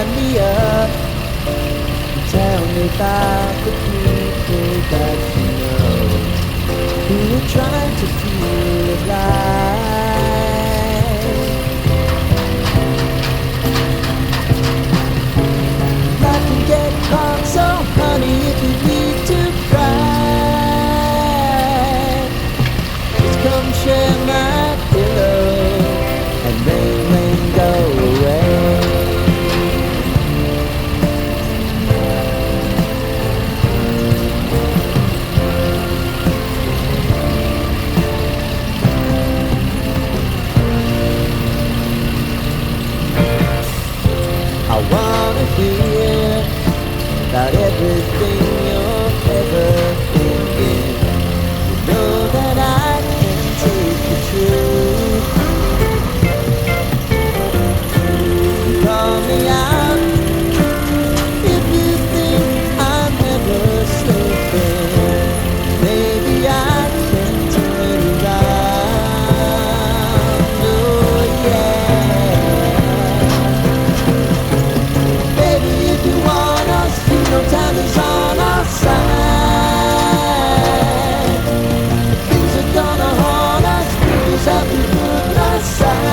sign me up. Tell me about the people that you know who are trying to feel alive. Life can get hard, so honey, if you need to cry, just come share my pillow and rain, go away. I wanna hear about everything you're ever thinking. You know that I can take the truth. Call me out if you think I'm ever slipping. Maybe I can turn around. Oh yeah. Baby, if you want us, you know time is on our side. Things are gonna haunt us, we just have to put aside.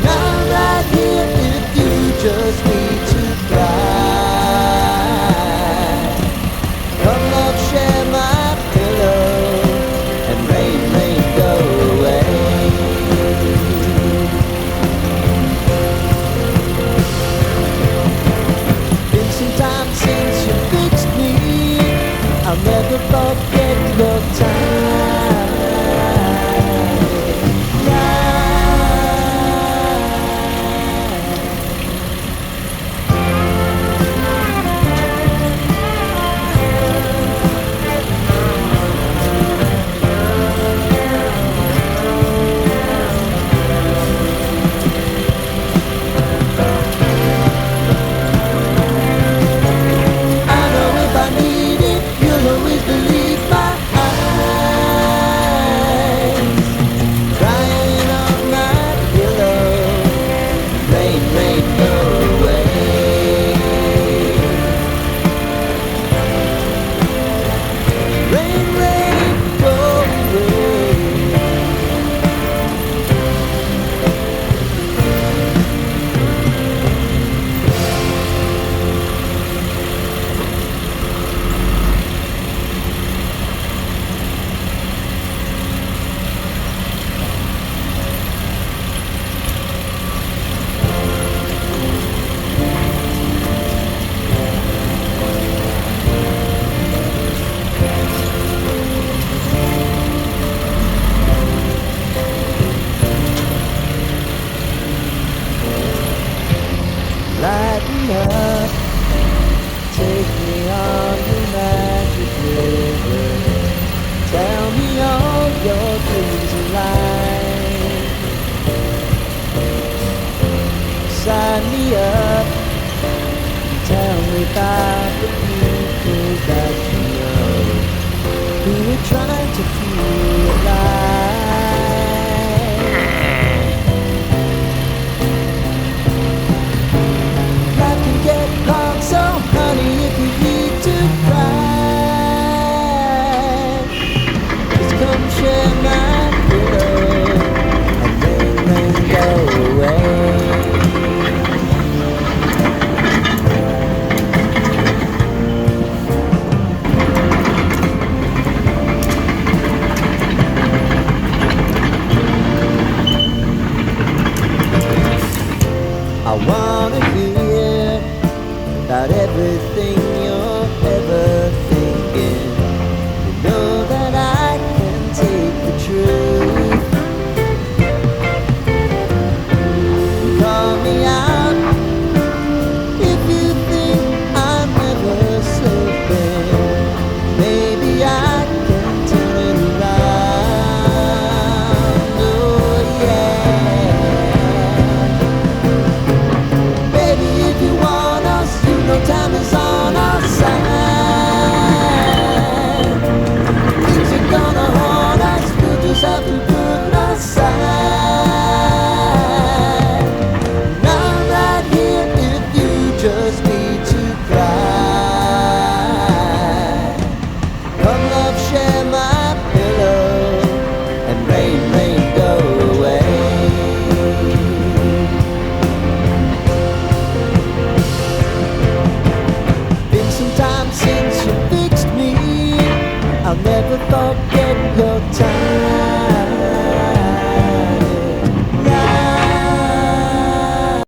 Now right here, if you just need to cry, come love, share my pillow and rain, go away. Been some time since you fixed me. I'll never forget your time. I know if I need it, you'll always believe my eyes. Crying on my pillow, rain, go away. Rain, go away. Lighten up, take me on the magic river. Tell me all your dreams in life. Sign me up, tell me about the people that you know who are trying to feel alive. Life can get hard, so honey, if you need to cry, just come share my pillow and rain, go away. I wanna hear about everything